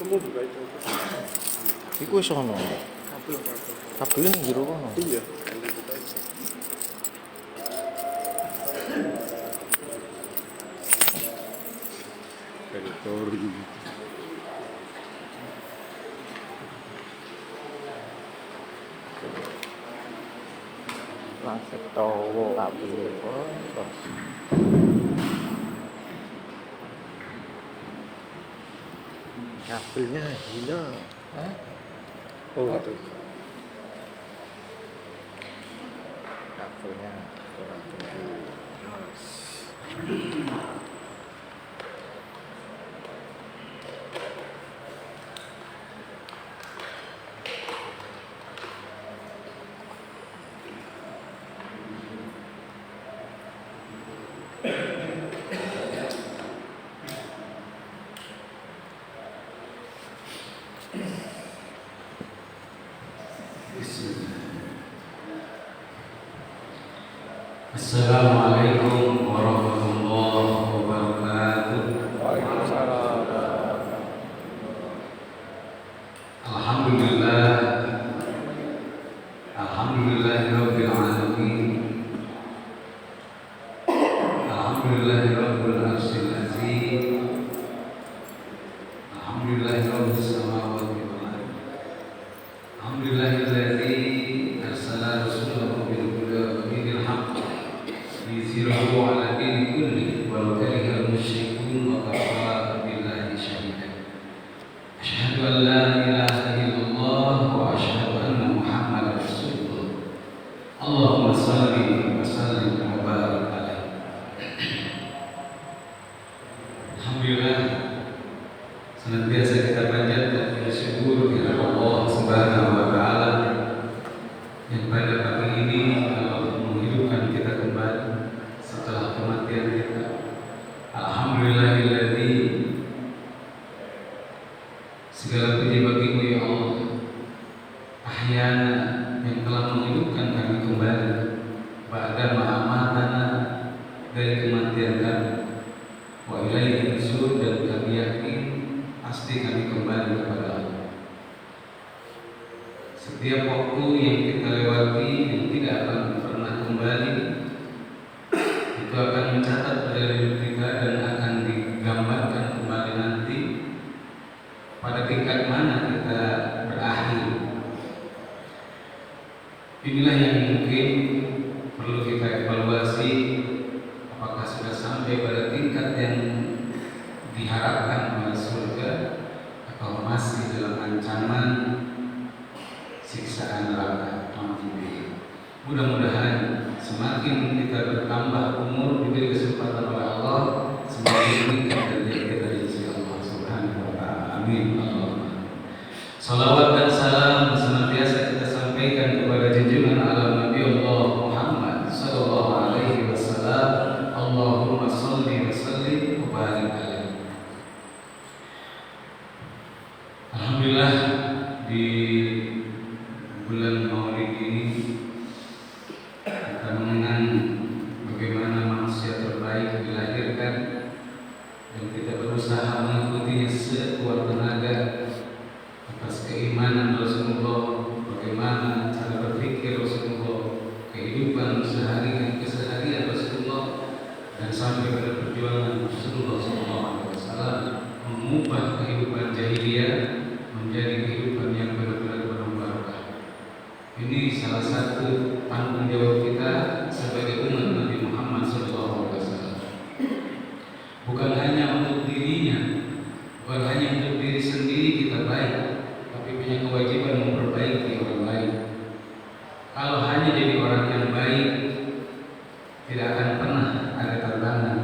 Semua juga itu. Iku iso ono. Kabel. Kabel ning jero kono. Iya. Yang dibuka itu. Teritori. Langsung towo kabel kok. Kabelnya gila. Hah? Oh, itu. Kabelnya kurang tinggi. Assalamualaikum warahmatullahi wabarakatuh. Waalaikumsalam. Alhamdulillah, alhamdulillahirabbil alamin. Alhamdulillahirabbil arsyil azim. Alhamdulillahirabbil samawati wal ardh. Alhamdulillahilladzi arsala rasulahu bil huda wa dinil haqq liyuzhirahu 'ala dini kullihi walau karihal musyrikun wa kafaa billahi shahidan. Asyhadu an la ilaha illallah wa asyhadu anna Muhammadar Rasulullah. Allahumma shalli wa sallim wa barik alaihi. Alhamdulillah, senantiasa kita panjatkan bersyukur kepada Allah Subhanahu wa taala yang pada pagi ini telah menghidupkan kita kembali setelah kematian kita. Alhamdulillahilladzi, segala puji bagimu ya Allah, ahyana, yang telah menghidupkan kami kembali ba'da ma'amatana, dari kematian kami, wa ilaihi nusyur, dan kami yakin pasti kami kembali kepada Allah. Setiap waktu yang kita lewati yang tidak akan pernah kembali, itu akan mencatat pada diri kita dan akan digambarkan kembali nanti pada tingkat mana kita berakhir. Inilah yang mungkin perlu kita evaluasi, apakah sudah sampai pada tingkat yang diharapkan oleh surga atau masih dalam ancaman siksaan neraka. Mudah-mudahan semakin kita bertambah umur, diberi kesempatan oleh Allah, semakin meningkat derajat kita di sisi Allah Subhanahu wa taala. Amin. Allahumma. Salawat dan salam senantiasa kita sampaikan kepada junjungan alam Nabi Allah Muhammad sallallahu alaihi wasallam. Allahumma shalli wa sallim wa barik alaihi. Alhamdulillah, di bulan Maulid ini kita mengenang bagaimana manusia terbaik dilahirkan, dan kita berusaha mengikutinya sekuat tenaga atas keimanan Rasulullah, bagaimana cara berpikir Rasulullah, kehidupan keseharian Rasulullah, dan sampai pada perjuangan Rasulullah SAW mengubah kehidupan jahiliyah menjadi kehidupan yang benar-benar penuh barakah. Ini salah satu tanggung jawab kita sebagai umat Nabi Muhammad SAW. Bukan hanya untuk dirinya, bukan hanya untuk diri sendiri kita baik, tapi punya kewajiban memperbaiki orang lain. Kalau hanya jadi orang yang baik, tidak akan pernah ada tantangan.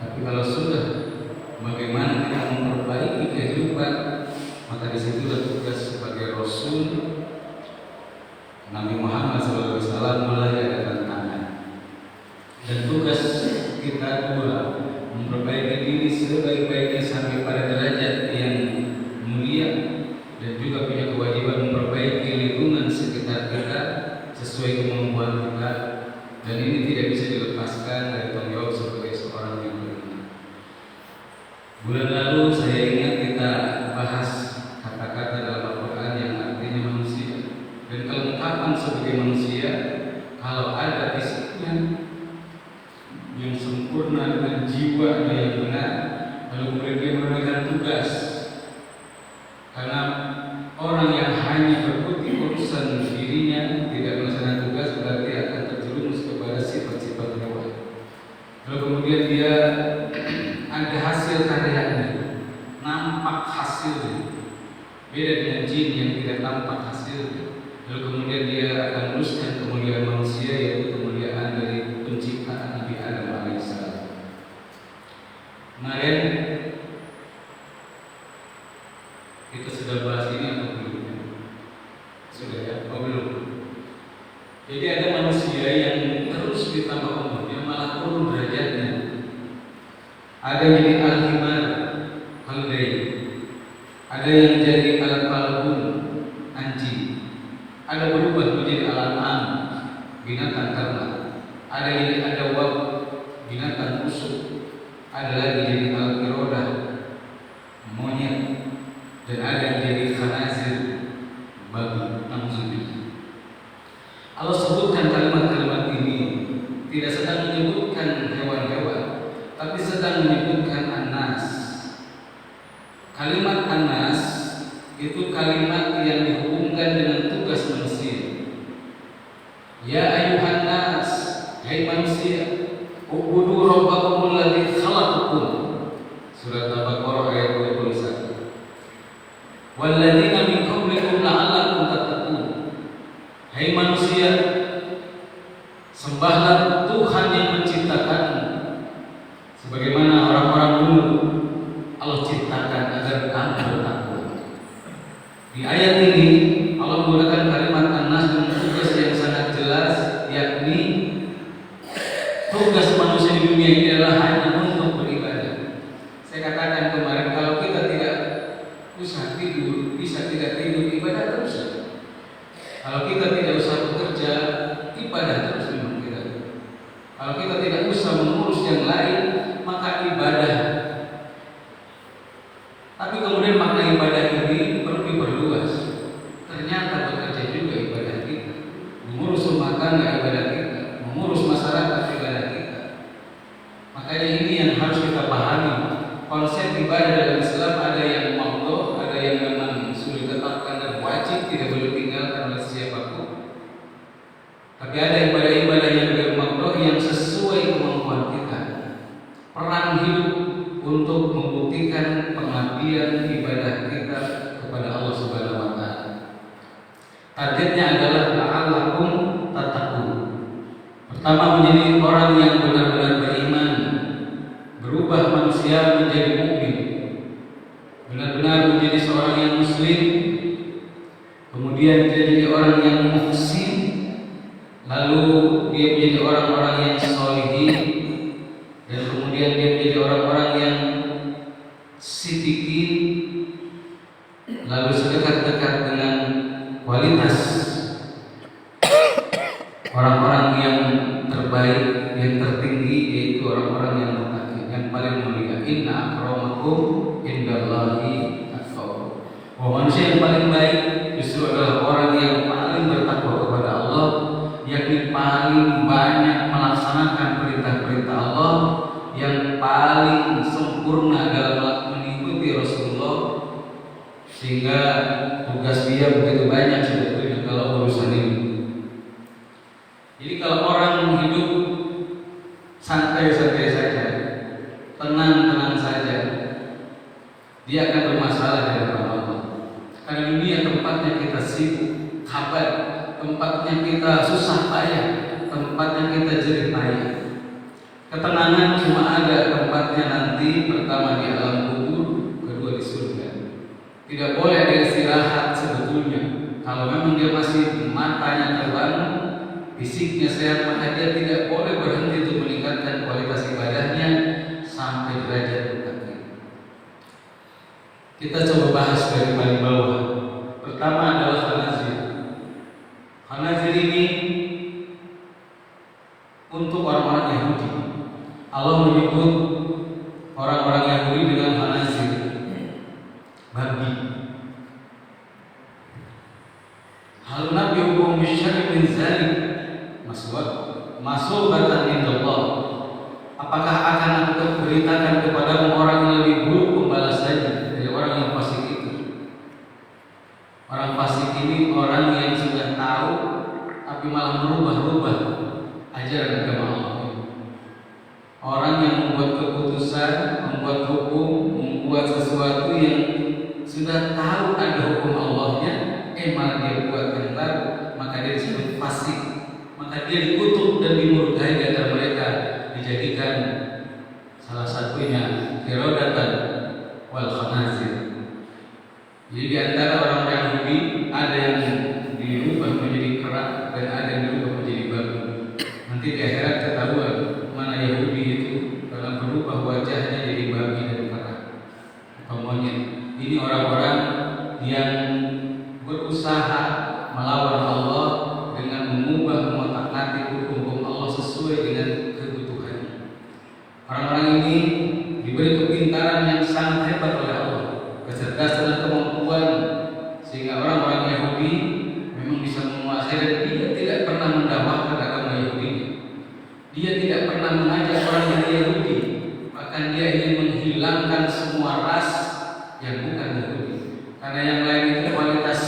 Tapi kalau sudah, bagaimana kita memperbaiki kehidupan, maka disitulah tugas sebagai Rasul Nabi Muhammad SAW mulai ada tantangan. Dan tugas kita dua, memperbaiki diri sebaik-baiknya sampai pada derajat yang mulia, dan juga punya kewajiban memperbaiki lingkungan sekitar kita sesuai kemampuan kita. Dan ini tidak bisa dilepaskan dari tanggung jawab sebagai seorang yang beriman. Bulan lalu saya ingat kita bahas jiwa, ada yang benar. Lalu kemudian dia menunaikan tugas. Karena orang yang hanya berkutik urusan dirinya, tidak melaksanakan tugas, berarti akan terjerumus kepada sifat-sifat hewan. Lalu kemudian dia ada hasil karyanya, nampak hasilnya. Beda dengan jin yang tidak nampak hasilnya. Lalu kemudian dia akan meneruskan kemuliaan manusia, yaitu kemuliaan dari penciptaan Nabi Adam alaihissalam. Kemarin kita sudah bahas ini atau belum? Sudah ya? Oh belum. Jadi ada manusia yang terus ditambah umurnya, malah turun derajatnya. Ada yang jadi al-himar, al-day. Ada yang jadi al-falgun, anjing. Ada berubah menjadi al-an'am, binatang ternak. Ada yang jadi adawab, binatang busuk. Ada lagi jadi al-qirodah, monyet. Dan ada yang jadi khanazir, babi. Allah sebutkan kalimat-kalimat ini tidak sedang menyebutkan hewan-hewan, tapi sedang menyebutkan an-nas. Kalimat an-nas itu kalimat yang dihubungkan dengan tugas manusia. Ya ayuhan nas, hai manusia, ubudu rabbakumul ladzi khalaqakum. Surat Al-Baqarah ayat 21. Walladzina min qablikum la'allakum tattaqun. Hai manusia, sembahlah Tuhan yang menciptakanmu, sebagaimana orang-orang dulu Allah ciptakan agar kamu bertakwa. Di ayat ini Allah menggunakan kalimat an-nas dengan tugas yang sangat jelas, yakni tugas manusia di dunia ini adalah hanya untuk beribadah. Saya katakan kemarin, kalau kita tidak usah tidur, bisa tidak tidur, ibadah terus. Kalau kita tidak usah bekerja, ibadah terus memang kita. Kalau kita tidak usah mengurus yang lain, maka ibadah. Tapi kemudian makna ibadah ini perlu diperluas. Ternyata bekerja juga ibadah kita, mengurus rumah tangga ibadah kita, mengurus masyarakat ibadah kita. Makanya ini yang harus kita pahami. Konsep ibadah dalam Islam ada yang makruh, ada yang memang sudah ditetapkan dan wajib, tidak boleh tinggalkan oleh siapapun. Tapi ada ibadah-ibadah yang makruh yang sesuai kemampuan kita. Perang hidup untuk membuktikan pengabdian ibadah kita kepada Allah Subhanahu wa taala. Targetnya adalah la'allakum tattaqun. Pertama, menjadi orang yang benar-benar beriman, berubah manusia menjadi mukmin, benar-benar menjadi seorang yang muslim, kemudian dia jadi orang yang muhsin, lalu dia menjadi orang-orang yang sholihin, dan kemudian dia menjadi orang-orang yang sidikin, lalu sedekat-dekat dengan kualitas orang-orang yang terbaik, yang tertinggi, yaitu orang-orang yang yang paling mulia. Inna akramakum indallahi atqakum. Manusia yang paling baik justru adalah orang yang paling bertakwa kepada Allah, yakni paling banyak melaksanakan perintah-perintah Allah, yang paling sempurna dalam mengikuti Rasulullah, sehingga tugas dia begitu banyak sebetulnya kalau urusan ini. Jadi kalau orang hidup santai-santai saja, tenang-tenang saja, dia akan bermasalah di hadapan Allah. Karena dunia tempatnya kita sibuk, kabar, tempatnya kita susah payah, tempatnya kita jerih payah. Ketenangan cuma ada tempatnya nanti, pertama di alam kubur, kedua di surga. Tidak boleh ada istirahat sebetulnya. Kalau memang dia masih matanya terbangun, fisiknya sehat, maka dia tidak boleh berhenti untuk meningkatkan kualitas ibadahnya sampai derajat tertinggi. Kita coba bahas dari paling bawah. Pertama adalah khanazir. Khanazir ini untuk orang-orang Yahudi. Allah menyebut orang-orang Yahudi dengan khanazir, babi. Hal nabiyukum bisyarri min zalik masubatan indallah. Apakah akan aku beritakan kepadamu orang yang lebih buruk pembalasannya dari orang yang fasik itu? Orang fasik ini orang yang sudah tahu tapi malah merubah-rubah ajaran agama Allah. Orang yang membuat keputusan, membuat hukum, membuat sesuatu yang sudah tahu ada hukum Allahnya, malah dia buat yang baru, maka dia disebut fasik. Maka dia dikutuk dan dimurkai di antara mereka, dijadikan salah satunya kirodatan wal khanazir. Jadi di antara orang Yahudi ada yang dirubah menjadi kera dan ada yang dirubah menjadi babi. Nanti di akhirat ketahuan mana Yahudi itu karena berubah wajahnya jadi babi dan kera atau monyet. Ini orang-orang yang berusaha melawan Allah dengan mengubah mengotak-atik hukum Allah sesuai dengan kebutuhannya. Orang-orang ini diberi kepintaran yang sangat hebat oleh Allah, kecerdasan dan kemampuan, sehingga orang-orang Yahudi memang bisa menguasai, dan dia tidak pernah mendakwahkan agama Yahudi. Dia tidak pernah mengajak orang dari Yahudi, bahkan dia ingin menghilangkan semua ras yang bukan Yahudi, karena yang lain itu kualitas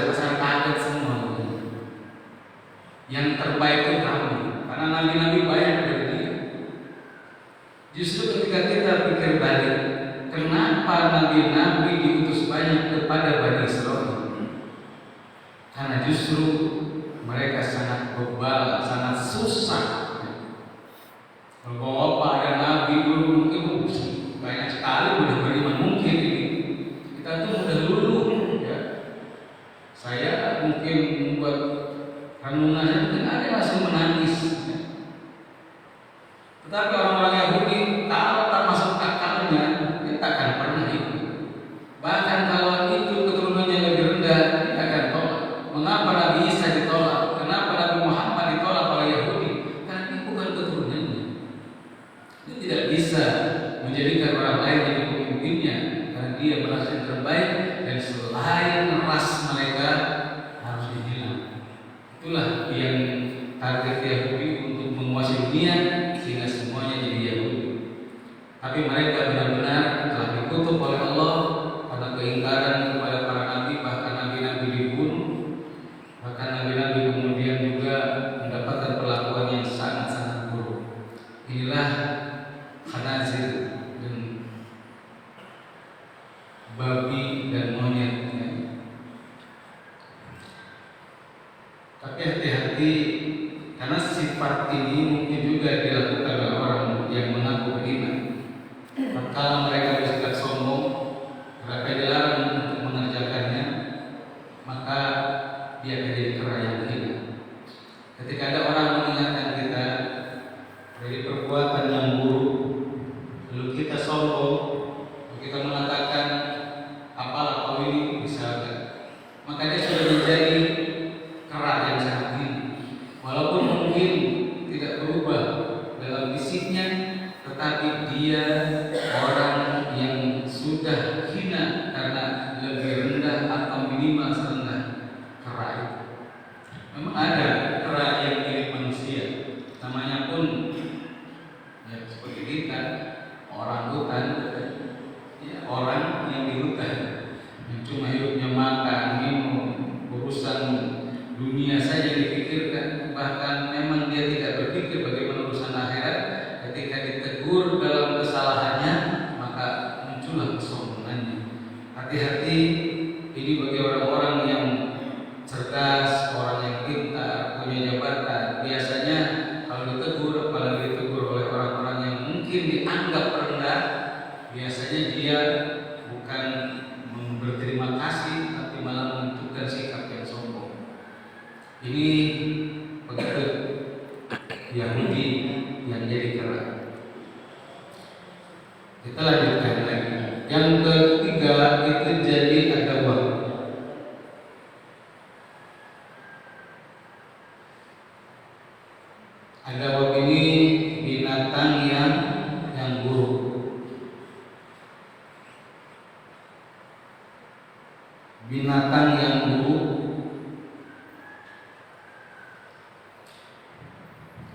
pasar kaget semua. Yang terbaik itu kami, karena nabi-nabi banyak dari dia. Justru ketika kita pikir balik, kenapa nabi-nabi diutus banyak kepada Bani Israel? Karena justru mereka sangat bebal, sangat susah. Kalau ada nabi dulu mungkin banyak sekali mudah beriman, mungkin ini kita tuh mudah luluh ya. Saya mungkin membuat renungan mungkin ada yang masih menangis ya. Tetapi orang-orang Yahudi kalau tak masuk akalnya dia takkan pernah ikut. Bahkan kalau itu keturunannya lebih rendah dia akan tolak. Mengapa Nabi Isa ditolak? Kenapa Nabi Muhammad ditolak oleh Yahudi? Karena ini bukan keturunannya. Dia tidak bisa menjadikan orang lain jadi pemimpinnya karena dia merasa yang terbaik, dan selain ras mereka harus dihilang. Itulah yang target Yahudi untuk menguasai dunia sehingga semuanya jadi Yahudi. Tapi mereka benar-benar telah dikutuk oleh Allah karena keingkaran kepada para nabi, bahkan nabi-nabi dibunuh, bahkan nabi-nabi kemudian juga mendapatkan perlakuan yang sangat-sangat buruk. Inilah khanazir dan babi dan monyet. Tapi hati-hati, karena sifat ini mungkin juga dilakukan oleh orang yang mengaku beriman. Kalau mereka bersikap sombong, mereka dilarang untuk mengerjakannya, maka dia akan jadi kera yang hina. Ketika ada orang mengingatkan kita dari perbuatan yang buruk, lalu kita sombong, lalu kita mengatakan apalah kau ini misalkan, maka dia sudah menjadi kera yang sangat hina. Walaupun mungkin tidak berubah dalam fisiknya, tetapi dia orang yang sudah hina karena lebih rendah atau minimal serendah kera itu. Memang ada kera yang mirip manusia, namanya pun ya seperti kita, orang hutan, ya, orang yang di hutan, yang cuma hidupnya makan, minum, urusan dunia saja dipikirkan, bahkan memang dia tidak berpikir bagaimana urusan akhirat. Ketika ditegur dalam kesalahannya, maka muncullah kesombongannya. Hati-hati, ini bagi orang-orang yang cerdas, orang yang pintar, punya jabatan. Biasanya kalau ditegur, apalagi ditegur oleh orang-orang yang mungkin dianggap rendah, biasanya dia bukan berterima kasih, tapi malah menunjukkan sikap yang sombong. Ini begitu Yahudi yang jadi kera. Kita lanjutkan lagi. Yang ketiga itu jadi agama. Agama ini binatang yang buruk. Binatang yang buruk.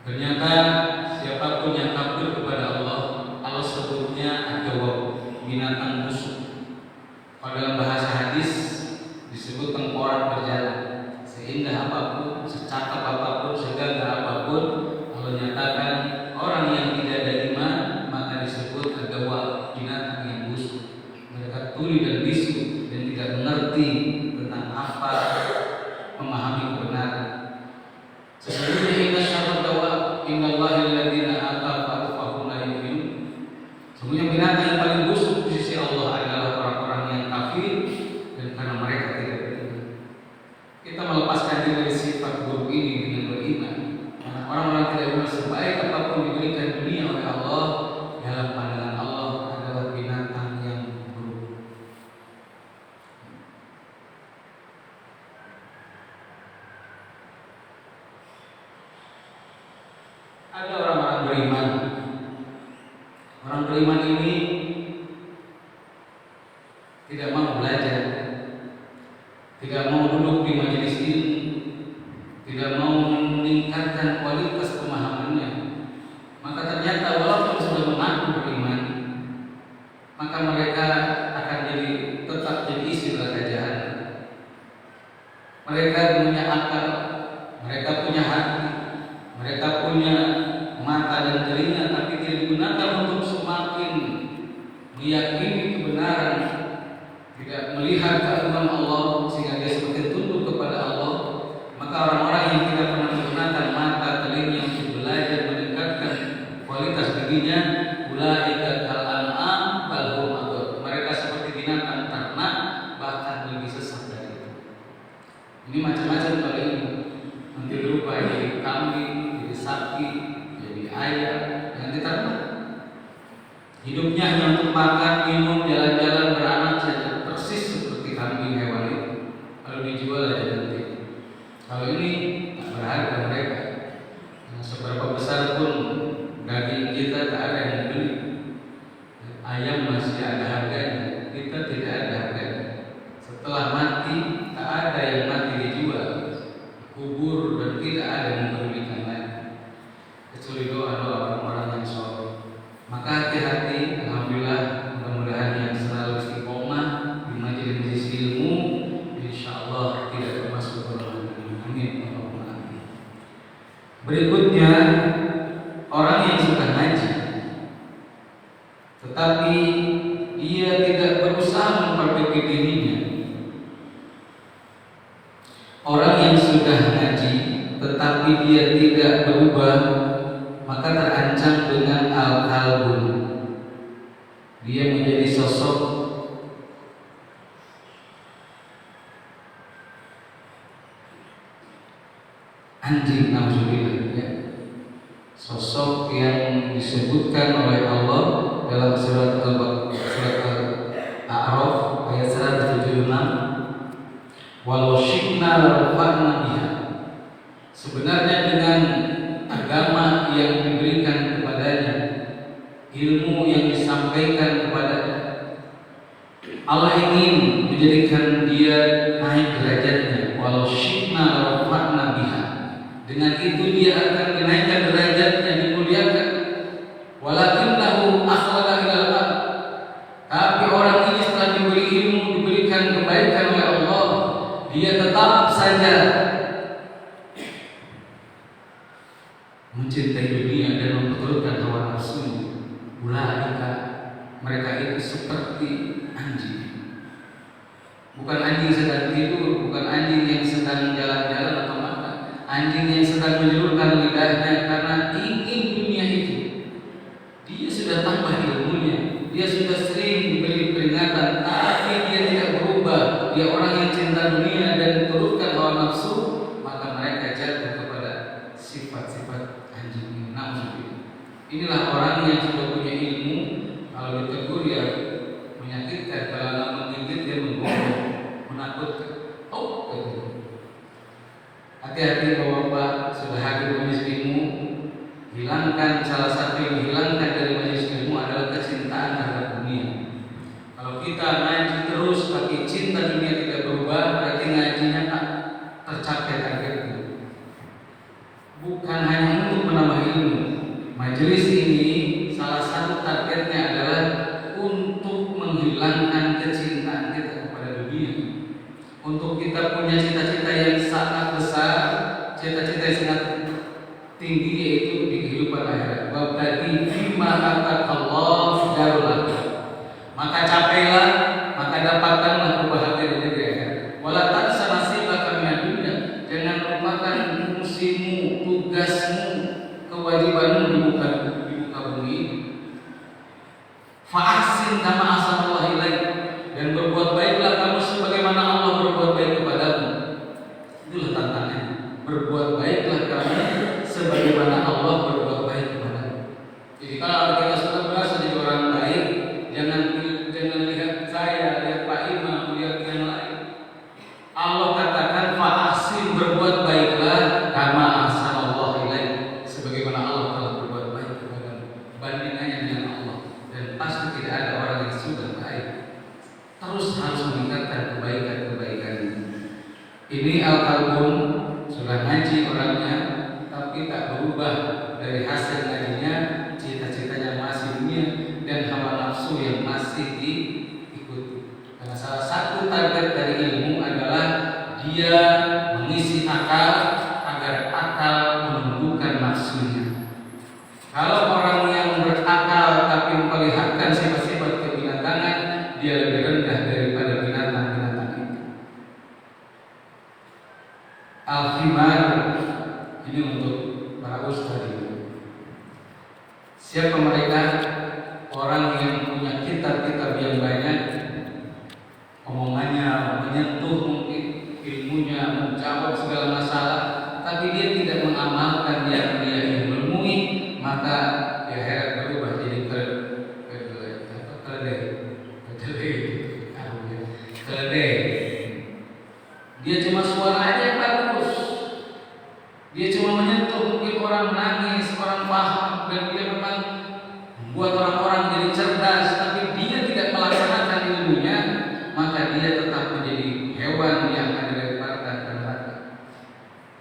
Ternyata siapapun yang kafir kepada Allah, Allah sebutnya agawab, binatang busuk. Kalau dalam bahasa hadis disebut tengkorak berjalan. Seindah apapun, secakap apapun, segagah apapun, Allah nyatakan orang yang tidak ada iman maka disebut agawab, binatang yang busuk. Mereka tuli dan bisu dan tidak mengerti tentang apa memahami kebenaran. Sesungguhnya inna syarrad dawab innallahi alladziina ataqu fahum la yu'minun. Sesungguhnya binatang yang paling busuk di sisi Allah adalah orang-orang yang kafir dan karena mereka tidak beriman. Kita melepaskan diri dari sifat buruk ini dengan beriman. Karena orang-orang tidak beriman sebaik apapun diberikan dunia oleh Allah, dalam pandangan Allah adalah binatang yang buruk. Ada orang-orang beriman. Orang beriman ini tidak mau belajar, tidak mau duduk di majelis ilmu, tidak mau meningkatkan kualitas pemahamannya. Maka ternyata walaupun sudah mengaku beriman, maka mereka akan tetap jadi isi neraka jahanam. Mereka punya akal, mereka punya hati, mereka punya mata dan telinga, tapi tidak digunakan untuk semakin meyakini kebenaran, tidak melihat keagungan Allah sehingga dia semakin tunduk kepada Allah. Maka orang-orang yang tidak pernah menggunakan mata telinga untuk belajar meningkatkan kualitas dirinya, ulaika kal an'am bal hum adall. Mereka seperti binatang ternak, bahkan lebih sesat dari itu. Ini macam-macam kalau ini nanti berubah jadi kambing, jadi sapi, jadi ayam, yang diternak. Hidupnya hanya untuk makan, minum, jalan-jalan, beranak saja, persis seperti kambing hewan itu. Kalau dijual aja nanti. Kalau ini tak berharga mereka. Nah, seberapa besar pun daging kita tak ada yang beli. Ayam masih ada harganya, kita tidak ada harganya. Setelah mati tak ada yang mati dijual, kubur dan tidak ada yang mempedulikan lagi, kecuali doa-doa orang-orang yang soleh. Maka hati-hati, alhamdulillah, mudah-mudahan yang selalu istiqomah di majelis ilmu, insyaallah tidak termasuk golongan ini. Amin. Allahumma amin. Berikutnya, orang yang sudah ngaji, tetapi dia tidak berusaha memperbaiki dirinya. Orang yang sudah ngaji, tetapi dia tidak berubah, maka terancam dengan al-qalbun. Dia menjadi sosok anjing, nauzubillah, ya. Sosok yang disebutkan oleh Allah dalam surat Al-A'raf ayat 176, walau syi'na larfa'na biha. Sebenarnya dengan agama yang diberikan kepadanya, ilmu yang disampaikan kepadanya, Allah ingin menjadikan dia naik derajatnya. Walau syi'na larfa'na biha. Dengan itu dia akan dinaikkan derajatnya, dimuliakan. Walakinnahu akhlada ilal ard. Tapi orang ini setelah diberi ilmu, diberikan kebaikan oleh Allah, dia tetap saja mencintai dunia dan memperturutkan hawa nafsunya. Ulaika, mereka itu seperti anjing. Bukan anjing sedang tidur, bukan anjing yang sedang jalan-jalan atau makan. Anjing yang sedang menjulurkan lidahnya karena ingin dunia itu. Dia sudah tambah ilmunya, dia sudah sering diberi peringatan, tapi dia tidak berubah. Dia orang yang cinta dunia dan turutkan hawa nafsu, maka mereka jatuh kepada sifat-sifat anjing ini. Inilah orang yang sudah punya ilmu, kalau ditegur ya menyakitkan, kalau nggak menggigit dia menggoda, menakutkan. Hati-hati bapak-bapak, sudah hadir majelis ilmu, hilangkan salah satu yang dihilangkan dari majelis ilmu adalah kecintaan terhadap dunia. Kalau kita ngaji terus tapi cinta dunia tidak berubah, berarti ngajinya tak tercapai targetnya. Bukan hanya untuk menambah ilmu, majelis ini salah satu targetnya adalah untuk menghilangkan kecintaan kita kepada dunia, untuk kita punya cita-cita yang sangat besar, cita-cita yang sangat tinggi, yaitu di kehidupan akhirat. Wabtaghi fima ataqallahu darul akhirah. Maka capailah, maka dapatkanlah kebahagiaan di negeri akhirat. Wala tansa nasibaka minad dunya. Jangan lupakan fungsimu, tugasmu, kewajibanmu di muka bumi. Fa'ahsin kama ahsanallahu ilaik. Dan berbuat baiklah kamu sebagaimana Allah berbuat baik kepadamu. Itulah tantangannya. Berbuat baiklah kamu sebagaimana Allah berbuat baik kepadamu. Jadi kalau kita sudah berasa jadi orang baik, jangan lihat saya, lihat Pak Imam, lihat yang lain. Allah katakan fa'ahsin, berbuat baiklah kama ahsanallahu ilaik, sebagaimana Allah telah berbuat baik kepadamu. Bandingannya dengan Allah, dan pasti tidak ada orang yang sudah baik. Terus harus meningkatkan kebaikan-kebaikan. Ini Al-Qalbun sudah ngaji orangnya, tapi tak berubah dari hasil ngajinya, cita-citanya masih dunia dan hawa nafsu yang masih diikuti. Karena salah satu target dari ilmu adalah dia mengisi akal agar akal menumbuhkan nafsunya. Kalau orang yang berakal tapi memperlihatkan sifat-sifat kebinatangan, dia lebih rendah daripada binatang-binatang itu. Al-Himar ini untuk para ustaz. Siapa mereka? Orang yang punya kitab-kitab yang banyak, omongannya menyentuh mungkin, ilmunya menjawab segala masalah, tapi dia tidak mengamalkan yang dia ilmui, maka di akhirat berubah jadi keledai. Dia cuma suara aja yang bagus, dia cuma menyentuh mungkin orang nangis, orang paham, dan dia memang membuat orang-orang jadi cerdas, tapi dia tidak melaksanakan ilmunya, maka dia tetap menjadi hewan yang ada dilemparkan ke neraka.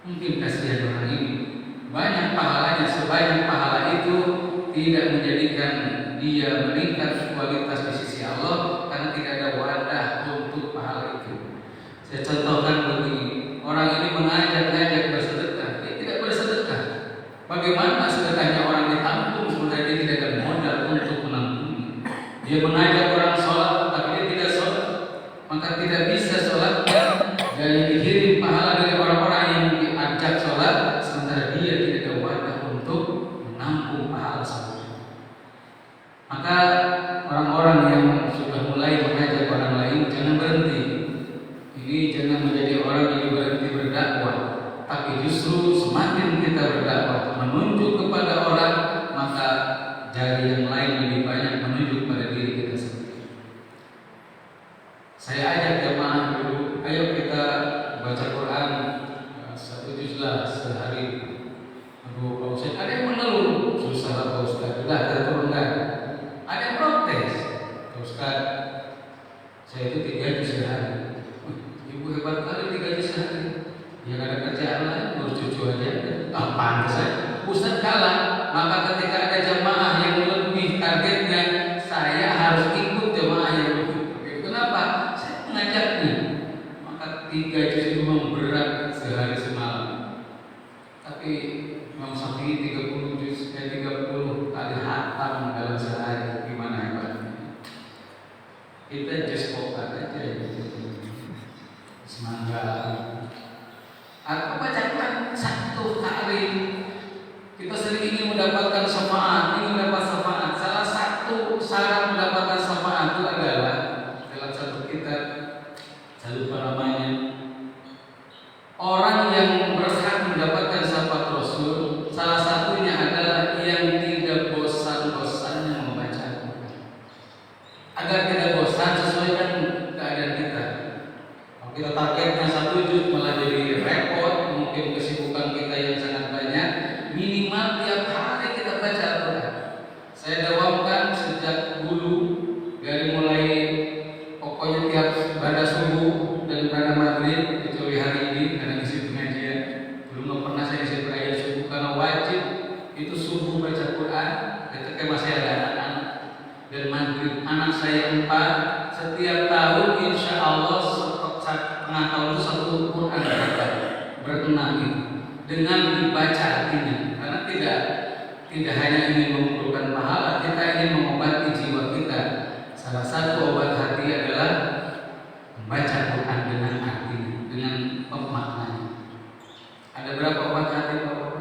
Mungkin kasihan orang ini, banyak pahalanya, sebanyak pahala itu tidak menjadikan dia meningkat kualitas di sisi Allah, karena tidak ada wadah untuk pahala itu. Saya contohkan begini, orang ini mengajak bersedekah, dia tidak bersedekah. Bagaimana sedekahnya orang ditampung sementara dia tidak ada modal untuk menampungnya? Dia mengajak orang sholat, tapi dia tidak sholat, maka tidak bisa sholatnya, dan yang dikirim pahala dari orang-orang yang diajak sholat, sementara dia tidak ada wadah untuk menampung pahala sholat. Maka orang-orang yang sudah mulai mengajak orang lain, jangan berhenti. Ini jangan menjadi orang yang berhenti berdakwah, tapi justru semakin kita berdakwah menunjuk kepada orang, maka jari yang lain lebih banyak menunjuk pada diri kita sendiri. Saya ajak jemaah dulu, ayo kita baca Quran 1 juz lah sehari. Aduh Pak Ustaz, ada yang mengeluh, susah lah Pak Ustaz, sudah terturunkan. Ada yang protes, Pak Ustaz, saya itu 3 juz sehari. Ibu hebat kali 3 juz sehari. Yang ada kerjaan lain, ngurus cucu aja. Pantas saja. Ustaz kalah, maka ketika ada jemaah yang lebih targetnya, saya harus ikut jemaah yang lebih. Kenapa? Saya mengajaknya. Maka 3 juz itu memang berat sehari semalam. Tapi Imam Syafi'i 30 juz, 30 kali hatam dalam sehari, gimana hebatnya? Kita just pokat aja. Semoga atau baca Quran 1 kali. Kita sering ingin mendapatkan syafaat, ingin mendapat syafaat. Salah satu syarat mendapatkan syafaat itu adalah dalam satu kitab, saya lupa namanya, orang yang berhak mendapatkan syafaat Rasul, salah satunya adalah yang tidak bosan-bosannya membaca Quran. Agar tidak bosan sesuai dengan keadaan kita. Kita targetnya 1 juz malah jadi repot, mungkin kesibukan kita yang sangat banyak. Minimal tiap hari kita baca Al-Quran. Saya dawamkan sejak dulu, dari mulai pokoknya tiap pada subuh dan pada maghrib, kecuali hari ini karena isi pengajian. Belum pernah saya isi pengajian subuh karena wajib itu subuh baca Quran ketika masih ada anak-anak, dan maghrib anak saya 4. Setiap tahun insya Allah setengah tahun itu 1 Quran kata berenam itu dengan dibaca artinya, karena tidak hanya ingin mengumpulkan pahala, kita ingin mengobati jiwa kita. Salah satu obat hati adalah membaca Quran dengan artinya, dengan pemaknanya. Ada berapa obat hati Bapak?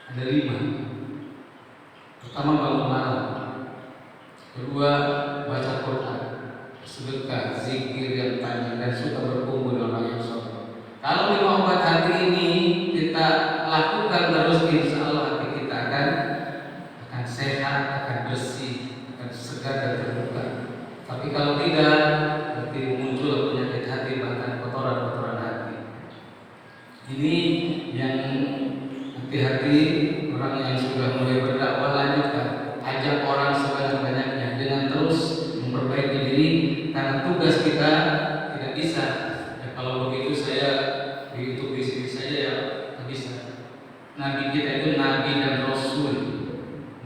Ada 5. Pertama bangun malam, kedua baca Quran, sedekah, zikir yang panjang, dan suka berkumpul dengan orang yang soleh. Kalau 5 obat hati ini kita lakukan terus, insya Allah hati kita akan sehat, akan bersih, akan segar dan terbuka. Tapi kalau tidak, berarti muncul penyakit hati, bahkan kotoran-kotoran hati. Ini yang hati-hati orang yang sudah mulai berdakwah, lanjutkan, ajak orang sebanyak-banyaknya dengan terus memperbaiki diri, karena tugas kita tidak bisa. Ya, kalau begitu saya di YouTube di sini saja ya tidak bisa. Nabi kita itu nabi dan rasul.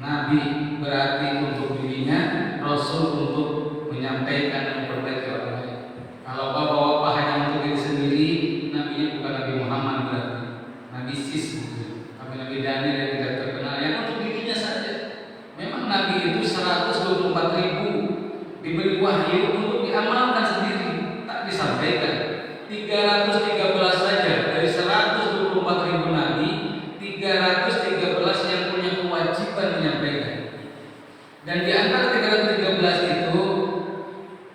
Nabi berarti untuk dirinya, rasul untuk menyampaikan dan memperbaiki orang lain. Kalau bapak-bapak hanya untuk diri sendiri, nabinya bukan Nabi Muhammad, berarti Nabi Sis gitu. Nabi Daniel yang tidak terkenal yang untuk dirinya saja. Memang Nabi itu 124.000 diberi wahyu untuk diamalkan sendiri, tak disampaikan. 313 saja dari 124.000 Nabi, 313 yang punya kewajiban menyampaikan. Dan di antara 313 itu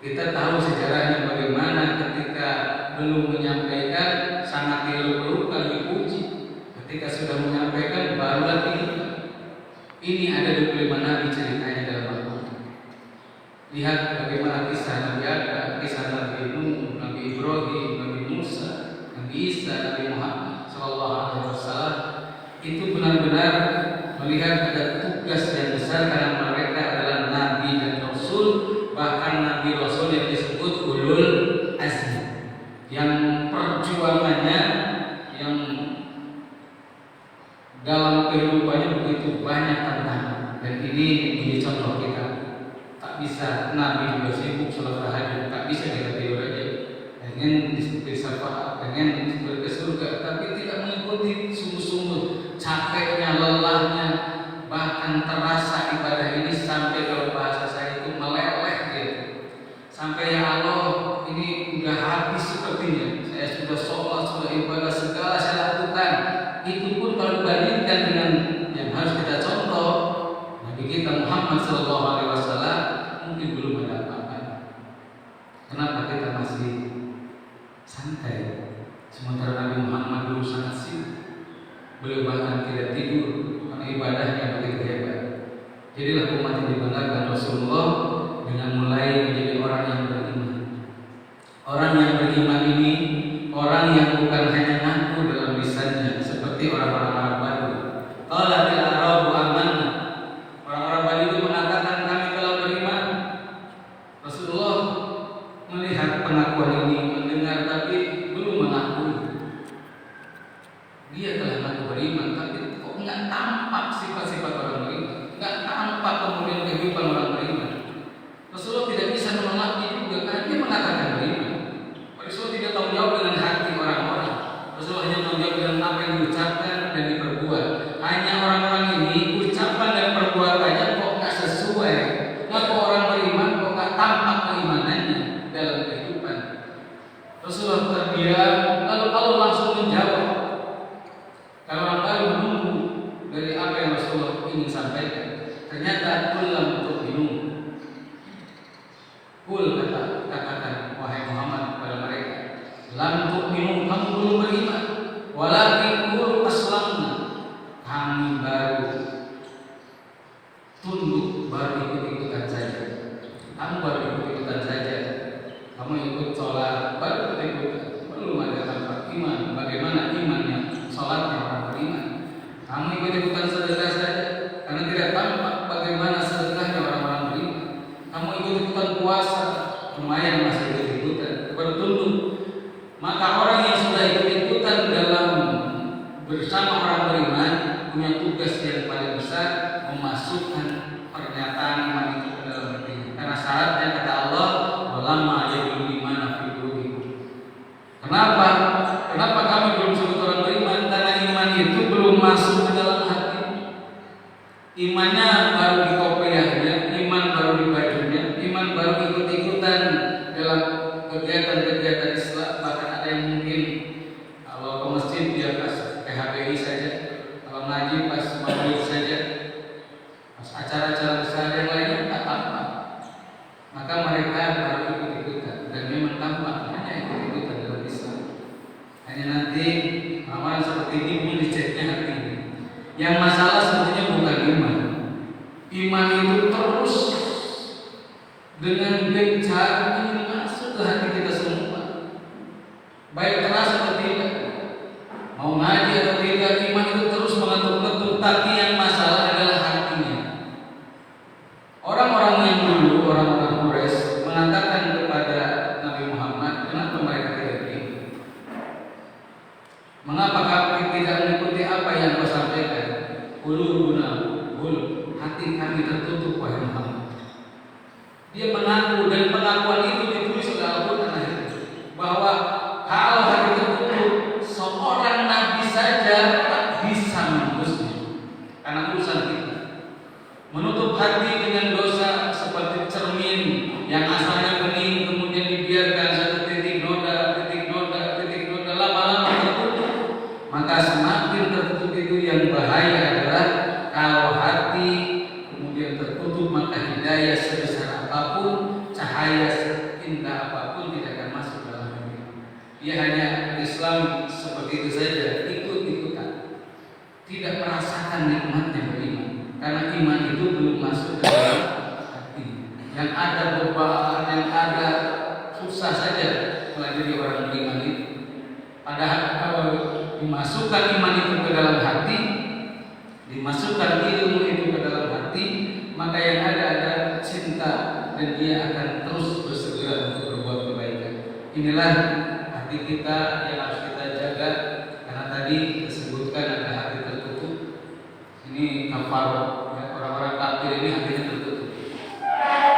kita tahu sejarahnya bagaimana ketika belum menyampaikan sangat dikeluhkan, dipuji. Ketika sudah menyampaikan barulah diingat. Ini ada 25 Nabi ceritanya dalam Al-Quran. Lihat bagaimana kisah Nabi Adam, kisah Nabi Nuh, Nabi Ibrahim, Nabi Musa, Nabi Isa, Nabi Muhammad SAW. Itu benar-benar melihat ada tugas yang besar, karena mereka adalah Nabi dan Rasul. Bahkan Nabi Rasul yang disebut ulul azmi, yang perjuangannya, yang dalam kehidupannya begitu banyak tantangan. Dan ini menjadi contoh kita. Tak bisa Nabi juga sibuk sholat tahajud, tak bisa kita tidur aja pengen disapa, pengen ke surga, tapi tidak mengikuti sungguh-sungguh, capeknya, lelahnya, bahkan terasa ibadah ini sampai, kalau bahasa saya itu meleleh gitu. Sampai ya Allah, ini udah habis sepertinya. Saya sudah sholat, sudah ibadah, segala saya lakukan. Itu pun kalau dibandingkan dengan yang harus kita contoh, Nabi kita Muhammad SAW, mungkin belum ada apa-apa. Kenapa kita masih santai? Sementara Nabi Muhammad dulu sangat sibuk. Beliau bahkan tidak tidur karena ibadahnya begitu hebat. Jadilah umat yang dibanggakan Rasulullah dengan mulai menjadi orang yang beriman. Orang yang beriman ini orang yang bukan hanya ngaku dalam lisannya, seperti orang-orang Arab Badui. Qalatil Arabu amanna. Orang-orang Badui itu mengatakan kami telah beriman. Rasulullah melihat pengakuan ini, mendengar tapi belum mengakui. Dia telah mengaku beriman, tapi kok nggak tampak sifat-sifat orang beriman, nggak tampak kemudian kehidupan orang beriman. Rasulullah tidak bisa menolaknya juga, karena dia mengatakan beriman. Rasulullah tidak tahu jawab dengan hati orang-orang. Rasulullah hanya tahu jawab dengan apa yang diucapkan dan diperbuat. Hanya orang-orang ini ucapan dan perbuatannya kok nggak sesuai. Ngaku orang beriman kok nggak tampak keimanannya dalam kehidupan. Rasulullah terdiam, lalu Allah langsung menjawab. Kalau orang baru menunggu dari apa yang Rasulullah ingin sampaikan, ternyata kulam untuk minum. Kul katakan wahai Muhammad kepada mereka, lam tu'minu, kamu belum beriman, walakin qul aslamna, kami baru tunduk, baru ikut-ikutan saja. Kamu baru ikut-ikutan saja. Kamu ikut sholat, baru ikut, belum ada tampak iman. Bagaimana imannya, sholatnya orang beriman? Kamu ikut-ikutan sedekah saja, karena tidak tampak bagaimana sedekahnya orang-orang beriman. Kamu ikut-ikutan puasa, lumayan masih ikut-ikutan, baru tunduk. Maka orang yang sudah ikut-ikutan dalam bersama orang beriman, punya tugas yang paling besar, memasukkan pernyataan iman itu ke dalam hatinya. Karena syaratnya kata Allah, walamma yadul imana fi qulubikum. Kenapa? Kenapa kami belum disebut orang beriman? Karena iman itu belum masuk ke dalam hati. Imannya baru di kopiahnya, iman baru di bajunya, iman baru ikut-ikutan dalam kegiatan-kegiatan Islam. Bahkan ada yang mungkin kalau ke masjid dia pas PHBI saja, kalau ngaji pas maghrib saja, pas acara-acara besar yang lainnya tak apa. Maka mereka baru ikut-ikutan dan memang tampak hanya ikut-ikutan dalam Islam. Hanya nanti amalan seperti ini pun diceknya hati. Yang masalah sebetulnya bukan iman. Iman itu terus dengan gencar ingin masuk ke hati kita semua. Baik terasa atau tidak, mau ngaji atau tidak, iman itu terus mengetuk-ketuk. Tapi yang masalah adalah hatinya. Orang-orang yang dulu, orang-orang Quraisy mengatakan kepada Nabi Muhammad, kenapa mereka tidak beriman? Mengapa kami tidak mengikuti apa yang kau sampaikan? Qulubuna ghul, hati kami tertutup wahai Muhammad. Dia mengaku, dan pengakuan itu ditulis oleh Al-Quran bahwa kalau hati tertutup, seorang nabi saja tak bisa menembusnya. Karena urusan kita menutup hati dengan dosa seperti cermin yang asalnya bening kemudian dibiarkan satu titik noda, lama-lama tertutup. Maka semakin tertutup itu yang bahaya adalah kalau hati kemudian tertutup, maka hidayah sebesar apapun, cahaya seindah apapun tidak akan masuk dalam hati. Dia hanya Islam seperti itu saja, ikut-ikutan, tidak merasakan nikmatnya beriman. Karena iman itu belum masuk ke dalam hati. Yang ada beban, yang ada susah saja pelajari orang beriman itu. Padahal kalau dimasukkan iman itu ke dalam hati, dimasukkan ilmu itu ke dalam hati, maka yang ada cinta dan dia akan terus bersegera untuk berbuat kebaikan. Inilah hati kita yang harus kita jaga, karena tadi disebutkan ada hati tertutup. Ini kafar, ya, orang-orang kafir ini hatinya tertutup.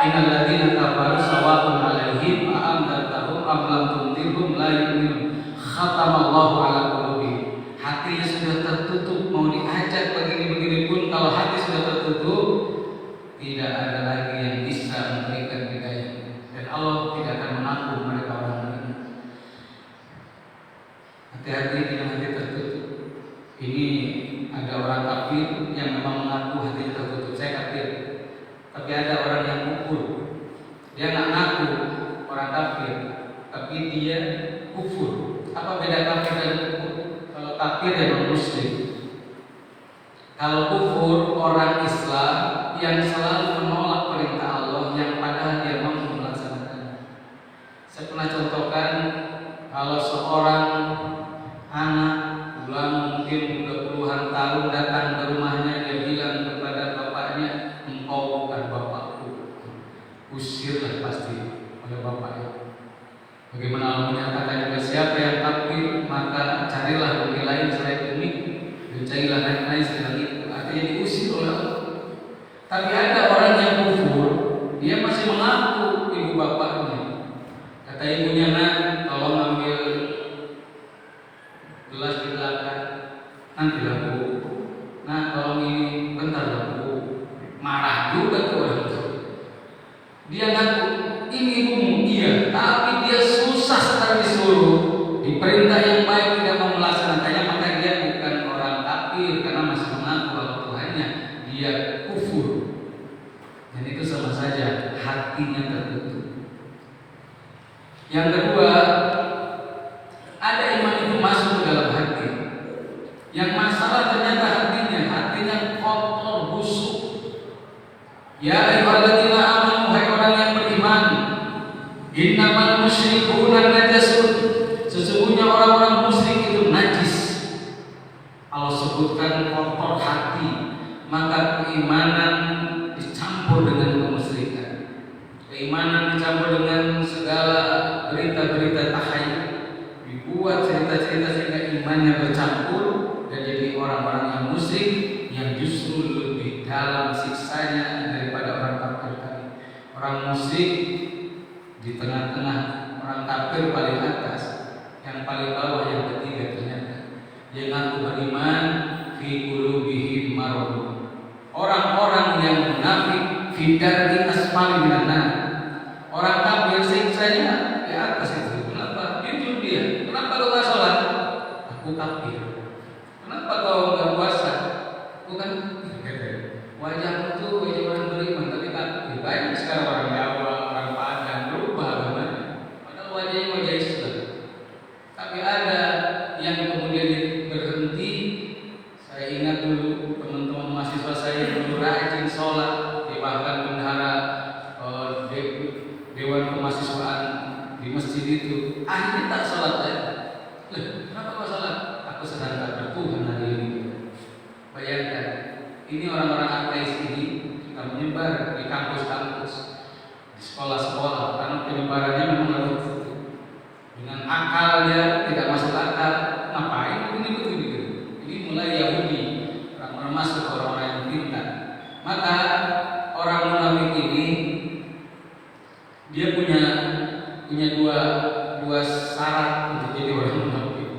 Innal ladzina kafaru sawa'un 'alaihim a'anzartahum am lam tunzirhum la yu'minun. Khatamallahu 'ala qulubihim. Hatinya sudah tertutup, mau diajak begini-begini pun kalau hati sudah tertutup, tidak ada lagi yang bisa memberikan hidayah. Dan Allah tidak akan mengampuni mereka orang ini. Hati-hati dengan hati tertutup. Ini ada orang kafir yang memang mengaku hati tertutup. Saya kafir. Tapi ada orang yang kufur. Dia nggak ngaku orang kafir, tapi dia kufur. Apa beda kafir dan kufur? Kalau kafir dia non muslim. Kalau kufur orang Islam yang selalu menolak perintah Allah yang padahal dia mampu melaksanakannya. Saya pernah contohkan, kalau seorang anak mungkin udah puluhan tahun datang ke rumahnya, dia bilang kepada bapaknya, engkau bukan bapakku, usirlah pasti oleh bapaknya. Bagaimana Allah menyatakan juga, siapa yang kafir maka carilah bumi lain selain bumi dan carilah lain selain itu. Artinya diusir oleh Allah. Tapi ada orang yang kufur, dia masih mengaku ibu bapaknya. Kata ibunya, nak, tolong ambil gelas di belakang, nanti laku. Nah, tolong ini bentar laku. Marah juga tuh orang itu. Dia ngaku ini ibumu, iya, tapi dia susah sekali disuruh. Diperintah yang baik tidak mau melaksanakannya, maka dia bukan orang kafir karena masih mengaku kalau Tuhannya, dia kufur. Dan itu sama saja hatinya tertutup. Yang kedua, ada iman itu masuk ke dalam hati. Yang masalah ternyata hatinya kotor, busuk. Ya ayyuhalladzina amanu, hai orang yang beriman, innamal musyrikuuna najasun. Sesungguhnya orang-orang musyrik itu najis. Allah sebutkan kotor hati, maka keimanan dicampur dengan kemusyrikan. Keimanan dicampur dengan segala berita-berita takhayul. Dibuat cerita-cerita sehingga imannya bercampur dan jadi orang-orang yang musyrik, kafir paling atas, yang paling bawah yang ketiga ternyata dia ngaku beriman fi qulubihim marad. Orang-orang yang munafik fi darki asfali minan nar. Orang kafir siksanya di atas itu. Kenapa? Jujur dia. Kenapa kau nggak sholat? Aku kafir. Kenapa kau nggak puasa? Aku kan wajahmu tuh wajah orang beriman tapi kafir. Banyak sekarang orang Jawa, orang Padang berubah agamanya. Padahal wajahnya wajah Islam. Tapi ada yang kemudian berhenti. Saya ingat dulu teman-teman mahasiswa saya dulu rajin sholat, bahkan bendahara dewan kemahasiswaan di masjid itu akhirnya tak sholat saya. Kenapa kau sholat? Aku sedang tak bertuhan hari ini. Bayangkan, ini orang-orang ateis ini sudah menyebar di kampus-kampus, di sekolah-sekolah, karena penyebarannya memang harus dengan akal dia tidak masuk akal. Ngapain begini? Ini mulai Yahudi, orang-orang masuk orang-orang yang pintar. Maka orang munafik ini dia punya dua syarat untuk jadi orang munafik.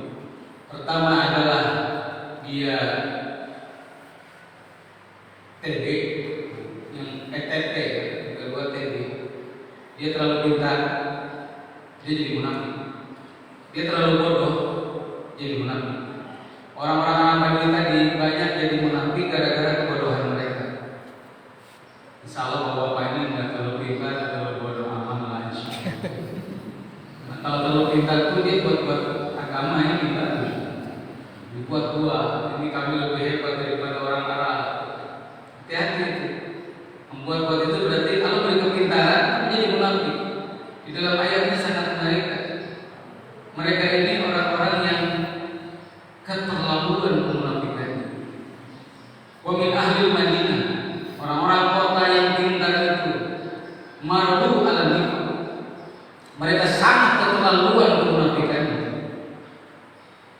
Pertama adalah dia TB, yang ETP, kedua TB. Dia terlalu pintar, dia jadi munafik. Dia terlalu bodoh, jadi munafik. Orang-orang Nabi tadi banyak jadi munafik gara-gara kebodohan mereka. Insya Allah bapak ini nggak terlalu pintar, terlalu bodoh aman lah. Nah, kalau terlalu pintar itu dia buat agama ini bagus, dibuat buah. Ini kami lebih hebat daripada orang Arab. Hati-hati itu. Membuat itu berarti kalau beri kepintaran menjadi munafik. Di dalam ayat ini sangat menarik. Mereka ini orang-orang yang keterlaluan kemunafikannya. Wa min ahli Madinah, orang-orang kota yang pintar itu, mardu ala nifaq. Mereka sangat keterlaluan kemunafikannya.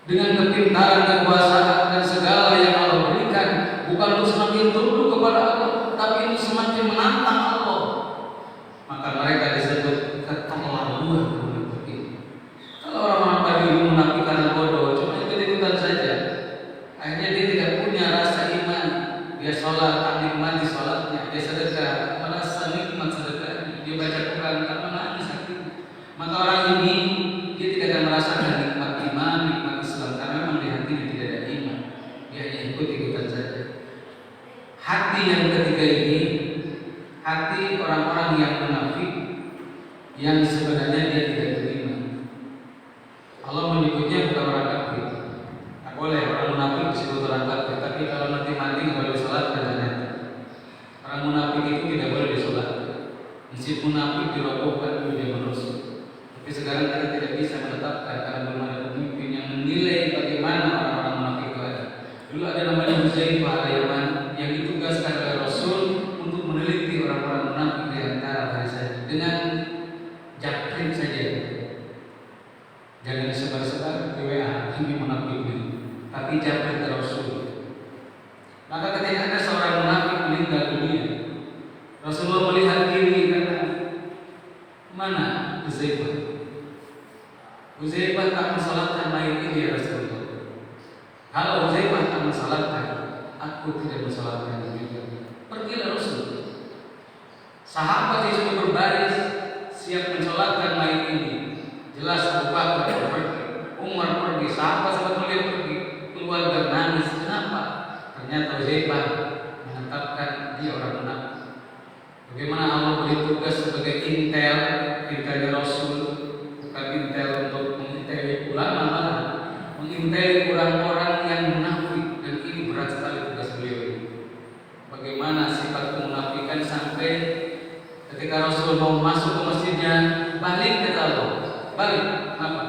Dengan kepintaran, kekuasaan dan segala yang Allah berikan, bukan untuk semakin tunduk kepada Allah, tapi untuk semakin menantang Allah. Maka mereka disebut keterlaluan kemunafikan. Kalau orang-orang tadi munafik karena bodoh, cuma ikut-ikutan saja. Akhirnya dia tidak punya rasa iman. Dia sholat, tak nikmati sholatnya. Dia sedekah, merasa nikmat sedekahnya. Dia baca Quran, tak menangis hatinya. Maka orang ini dia tidak akan merasakan nikmat iman, nikmat Islam, karena memang di hatinya tidak ada iman. Dia hanya ikut-ikutan saja. Hati yang ketiga ini, hati orang-orang yang munafik, yang sebenarnya dia tidak beriman. Allah menyebutnya bukan orang kafir. Tak boleh orang munafik disebut orang kafir. Tapi kalau nanti mati nggak boleh sholat ternyata. Orang munafik itu tidak boleh disolatkan. Mesin munafik dirobohkan dulu dia manusia. Tapi sekarang kita tidak bisa menetapkan karena belum ada pemimpin yang menilai bagaimana orang-orang munafik itu ada. Dulu ada namanya Hudzaifah al-Yaman yang ditugaskan oleh Rasul untuk meneliti orang-orang munafik di antara bangsa dengan japrik saja. Jangan disebar-sebar di WA ini munafik ini, tapi japrik Rasul. Maka ketika ada seorang munafik meninggal dunia, Rasulullah melihat kiri kanan, mana Hudzaifah? Hudzaifah tak mensalatkan mayat ini ya Rasulullah. Kalau Hudzaifah tak mensalatkan, aku tidak mensalatkan juga. Pergilah Rasul. Sahabat yang sudah berbaris siap mensalatkan mayat ini. Jelas Abu Bakar pergi, Umar pergi, sahabat-sahabat mulia pergi, keluarga nangis. Kenapa? Ternyata Hudzaifah menetapkan dia orang munafik. Bagaimana Allah beri tugas sebagai intelnya Rasul, bukan intel untuk mengintai ulama, malah mengintai orang-orang yang munafik, dan ini berat sekali tugas beliau ini. Bagaimana sifat kemunafikan sampai ketika Rasul mau masuk ke masjidnya, balik kata Allah, balik. Kenapa?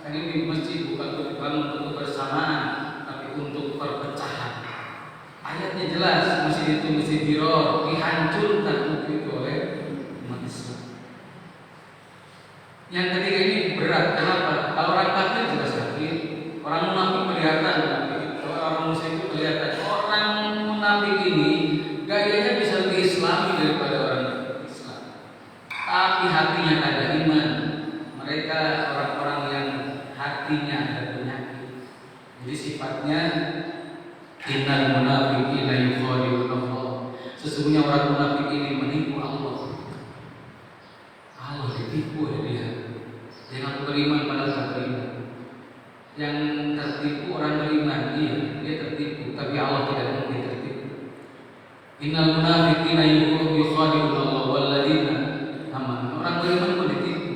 Kan ini masjid bukan untuk dibangun untuk bersamaan, tapi untuk perpecahan. Ayatnya jelas, masjid itu masjid diror, dihancurkan untuk itu oleh umat Islam. Yang ketiga ini berat, kenapa? Kalau orang kafir jelas kafir, orang munafik kelihatan munafik, orang muslim itu kelihatan. Orang munafik ini gayanya bisa lebih Islami daripada orang Islam, tapi hatinya ada iman. Mereka Artinya innal munafiqina yukhadi'una Allah. Sesungguhnya orang munafik ini menipu Allah. Allah ditipu oleh dia. Yang aku beriman padahal tak beriman. Yang tertipu orang beriman, dia tertipu, tapi Allah tidak mungkin tertipu. Innal munafiqina yukhadi'una Allah walladzina amanu. Orang beriman pun ditipu.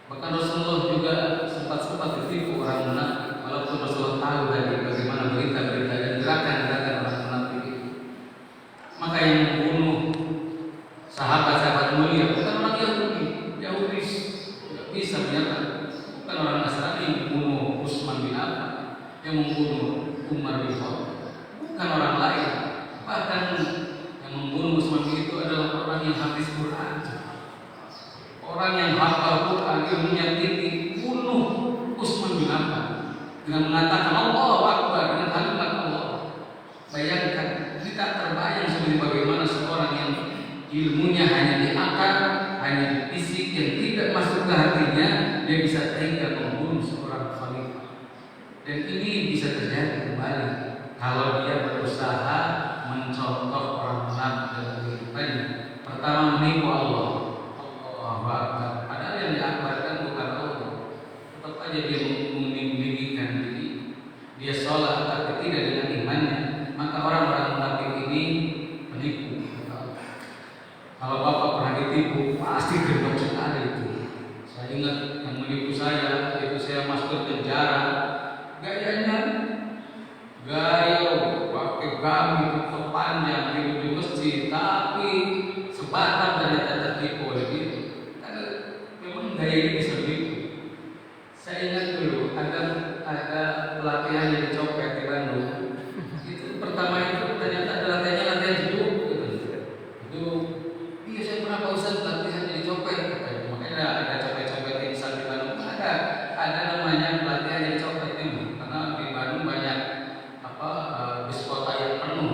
Bahkan Rasulullah juga sempat ditipu orang munafik, walaupun Rasulullah tahu dari bagaimana berita-berita dan gerakan-gerakan orang munafik itu. Maka yang membunuh sahabat-sahabat mulia bukan orang Yahudi tidak bisa menyatakan. Bukan orang Nasrani yang membunuh Utsman bin Affan, yang membunuh Umar bin Khattab, bukan orang lain. Bahkan yang membunuh Utsman itu adalah orang yang hafiz Quran, orang yang hafal Quran, ilmunya tinggi, bunuh Utsman bin Affan dengan mengatakan Allahu Akbar dengan kalimat Allah. Bayangkan, kita terbayang seperti bagaimana seorang yang ilmunya hanya di akal, hanya di fisik yang tidak masuk ke hatinya, dia bisa tega membunuh seorang khalifah. Dan ini bisa terjadi kembali kalau dia berusaha mencontoh orang munafik dalam kehidupannya. Pertama, menipu Allah. Allahu Akbar. Padahal yang diakbarkan bukan Allah. Tetap aja dia meninggikan diri. Dia sholat tapi tidak dengan imannya. Maka orang-orang munafik ini menipu. Kalau Bapak pernah ditipu, pasti gendong sekali itu. Saya ingat yang menipu saya, itu saya masuk ke penjara. Gayanya gaya pakai gamis panjang hidup di masjid, tapi sebatang dari tertipu oleh dia. Karena memang gaya ini bisa begitu. Saya ingat dulu ada pelatihan yang dicopet di Bandung. Itu pertama itu ternyata latihan hidup. Itu iya saya pernah Pak Ustaz latihan jadi copet. Makanya ada copet-copet insan di Bandung. Ada namanya pelatihan jadi copet ini. Karena di Bandung banyak bis kota yang penuh.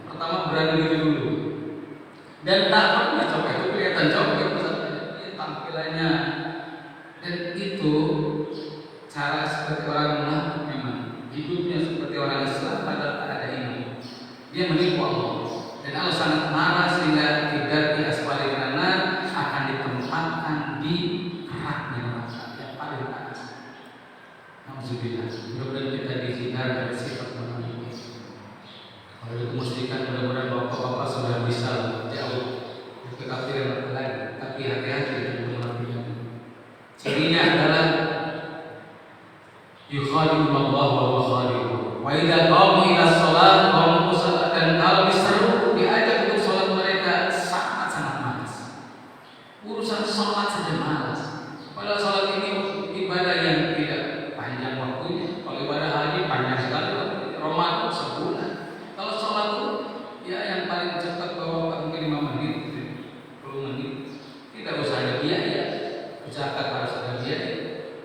Pertama berani diri dulu. Dan tak pernah copet itu kelihatan copet tampilannya. Dan itu cara seperti orang munafik memang. Hidupnya seperti orang Islam padahal tak ada iman. Dia menipu Allah. Dan Allah sangat marah sehingga tidak di asfali kanan akan ditempatkan di keraknya neraka yang paling atas. Alhamdulillah. Mudah-mudahan kita dihindarkan dari sifat munafik. Kalau itu muslikan, mudah-mudahan bapak-bapak sudah bisa jauh ke kafiran lagi. Tapi hati-hati dengan munafik. Cirinya adalah yukhadi'una Allah wa huwa khadi'uhum. Wa idza qamu ila shalah qamu kusala. Dan kalau diseru diajak untuk sholat mereka sangat-sangat malas. Urusan sholat saja malas. Padahal sholat ini ibadah yang tidak panjang waktunya. Kalau ibadah haji panjang sekali waktunya. Ramadan sebulan. Kalau sholat itu ya yang paling cepat bawa mungkin 5 menit, 10 menit. Tidak usah ada biaya. Zakat harus ada biaya.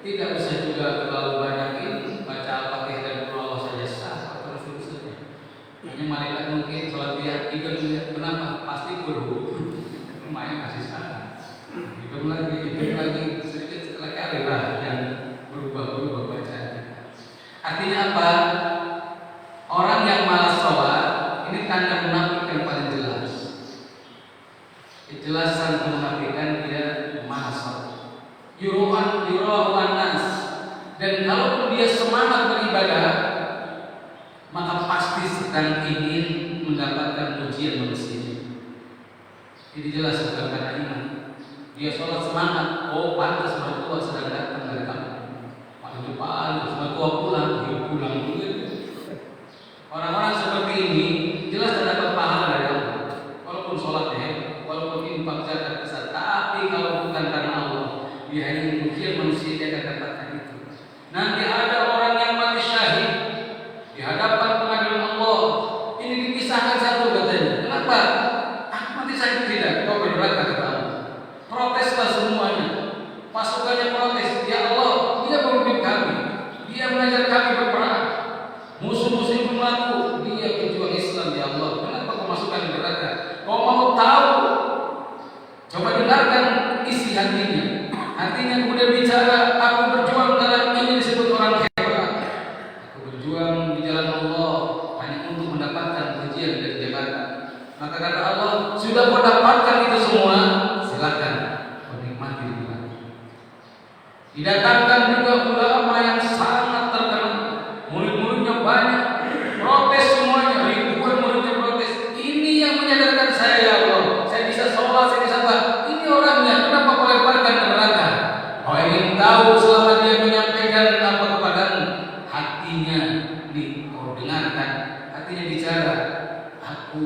Tidak usah juga terlalu banyakin baca Al-Fatihah dan Qul Allah saja sah atau seterusnya. Hanya malaikat mungkin sholat dia tidur kenapa? Pasti guru lumayan kasih saran. Hidup lagi sedikit sekali lah yang berubah bacaan. Artinya apa? Orang yang malas sholat ini tanda munafik yang paling jelas. Kejelasan kemunafikan dia malas sholat. Yura'uan nas. Dan kalau dia semangat beribadah, maka pasti sedang ingin mendapatkan pujian manusia. Jadi jelas bukan karena iman. Dia sholat semangat, oh pantas mertua sedang datang dari kamu. Paling depan, mertua pulang, dia pulang dulu. Orang-orang seperti ini jelas terdapat pahala dari Allah. Walaupun sholatnya, walaupun infak zakat besar, tapi kalau bukan karena Allah, dia hanya pujian manusia dia akan dapatkan itu. Nanti ada orang yang mati syahid di hadapan pengadilan Allah. Ini dipisahkan satu katanya. Kenapa? Aku mati syahid tidak. Kau berneraka kata Allah. Proteslah semuanya. Pasukannya protes. Ya Allah, dia memimpin kami. Dia mengajar kami berperang. Maka kata Allah, sudah kau dapatkan itu semua, silakan kau nikmati di neraka. Didatangkan juga ulama yang sangat terkenal, murid-muridnya banyak, protes semuanya, ribuan muridnya protes. Ini yang menyadarkan saya, ya Allah, saya bisa sholat, saya bisa apa? Ini orangnya, kenapa kau lemparkan ke neraka? Kau ingin tahu selama dia menyampaikan apa kepadamu, hatinya kau dengarkan, hatinya bicara, aku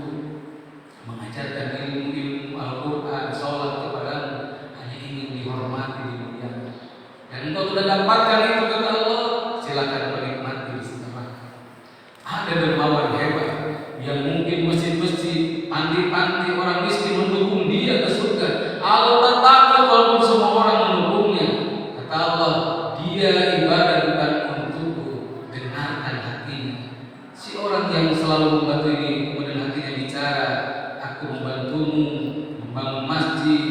mengajarkan ilmu Al-Quran, sholat kepadamu, hanya ingin dihormati, dimuliakan. Dan engkau sudah dapatkan itu kata Allah, silakan menikmati di sana. Ada dermawan hebat yang mungkin masjid-masjid, panti-panti orang miskin mendukung dia ke surga. Allah tak takut walaupun semua orang mendukungnya. Kata Allah, dia ibadah bukan untukku, dengarkan hatinya. Si orang yang selalu membantu ini, kemudian hatinya bicara, aku membantumu membangun masjid,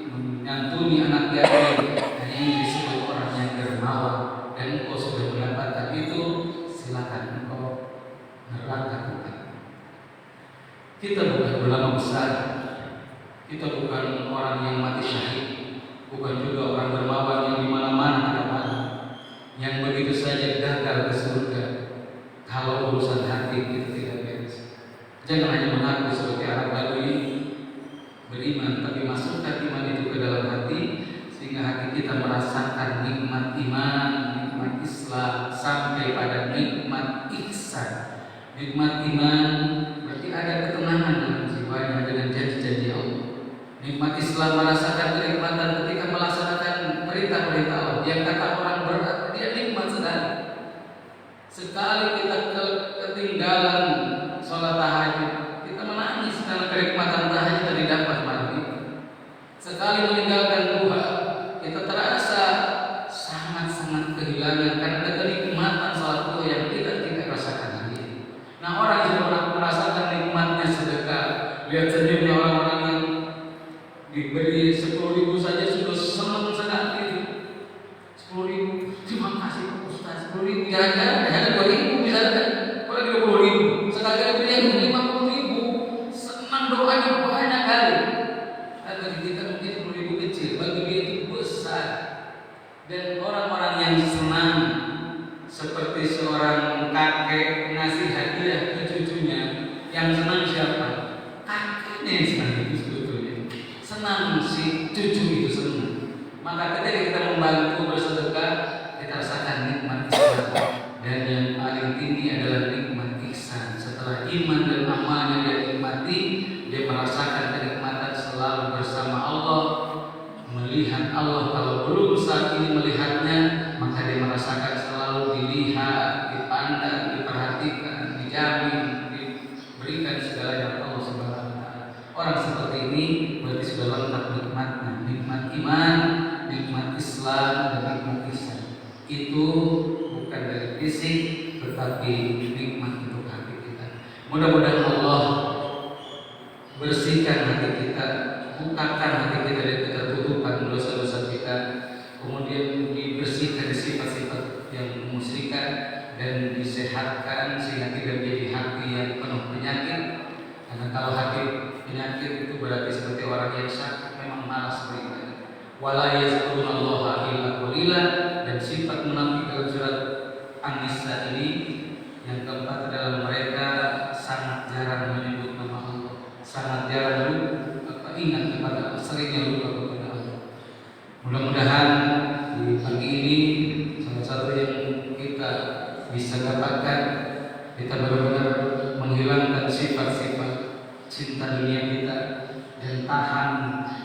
menyantuni anak yatim, hanya ini disebut orang yang dermawan. Dan engkau sudah mendapatkan itu, silakan engkau neraka. Kita bukan ulama besar, kita bukan orang yang mati syahid, bukan juga orang dermawan yang di mana-mana ada mana, yang begitu saja gagal ke surga. Kalau urusan hati kita tidak beres, jangan hanya mengaku sebagai Arab Badui beriman, tapi masukkan iman itu ke dalam hati sehingga hati kita merasakan nikmat iman, nikmat Islam, sampai pada nikmat ihsan. Nikmat iman berarti ada ketenangan dalam jiwanya dengan janji-janji Allah. Nikmat Islam merasakan kenikmatan ketika melaksanakan perintah-perintah Allah. Yang kata orang berat, dia nikmat sekali. Sekali kita ketinggalan sholat tahajud, kita menangis karena kenikmatan tahajud tidak dapat mati. Sekali meninggalkan duha, kita terasa sangat-sangat kehilangan karena ada kenikmatan sholat duha yang kita tidak rasakan lagi. Nah, orang yang sudah merasakan nikmatnya sedekah, lihat senyumnya orang-orang yang diberi 10.000 saja sudah senang sekali. 10.000, terima kasih Pak Ustaz. 10.000 jalan-jalan ada 2.000 misalnya, kalau 30.000 sekali itu yang 50.000, senang, doanya banyak kali. Dan bagi kita mungkin 10.000 kecil, bagi dia itu besar. Dan orang-orang yang senang seperti seorang kakek ngasih hadiah ke cucunya, yang senang siapa? Kakeknya yang senang itu sebetulnya. Senang si cucu itu senang. Maka ketika kita membantu bersedekah, kita rasakan nikmat Islam. Dan yang paling tinggi adalah nikmat ihsan. Setelah iman dan amalnya dia nikmati, dia merasakan kenikmatan selalu bersama Allah, melihat Allah. Kalau belum saat ini melihatnya, maka dia merasakan selalu dilihat, dipandang, diperhatikan, dijamin, diberikan segalanya oleh Allah Subhanahu wa taala. Orang seperti ini berarti sudah lengkap nikmatnya, nikmat iman, nikmat Islam, dan nikmat ihsan. Itu bukan dari fisik, tetapi nikmat untuk hati kita. Mudah-mudahan Allah bersihkan hati kita, bukakan hati kita dari ketertutupan dosa-dosa kita, kemudian dibersihkan dari sifat-sifat yang memusyrikan dan disehatkan sehingga tidak menjadi hati yang penuh penyakit. Karena kalau hati penyakit itu berarti seperti orang yang sakit, memang malas beribadah. Wala yazkurunallaha illa qalila, dan sifat munafik dalam surat An-Nisa ini yang keempat adalah mereka sangat jarang menyebut nama Allah, sangat jarang ingat kepada Allah, seringnya lupa kepada Allah. Mudah-mudahan di pagi ini salah satu yang kita bisa dapatkan, kita benar-benar menghilangkan sifat-sifat cinta dunia kita dan tahan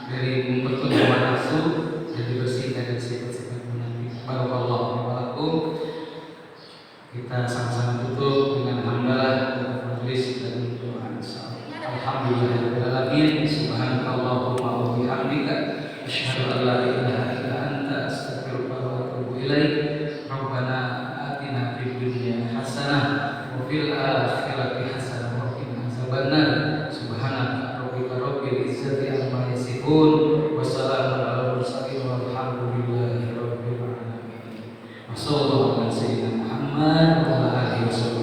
dari mempertemukan hawa nafsu dan dibersihkan dari sifat-sifat munafik. Barakallahu wa lakum. Kita sama-sama tutup dengan hamdalah dan majlis dan doa insyaallah. Alhamdulillahirabbil alamin. Subhanakallahumma wa bihamdika asyhadu an la ilaha illa anta astaghfiruka wa atubu ilaik. Rabbana atina fid dunya hasanah wa fil akhirati hasanah wa qina azabannar. Subhanaka rabbika rabbil izzati amma yasifun wa salamun alal mursalin walhamdulillahi rabbil alamin. Wassallallahu ala sayyidina Muhammad wa ala alihi wasallam.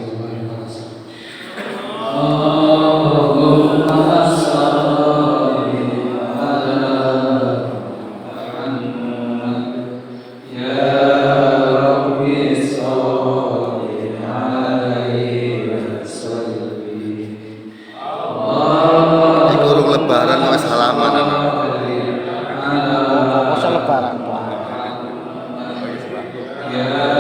Allahumma Ya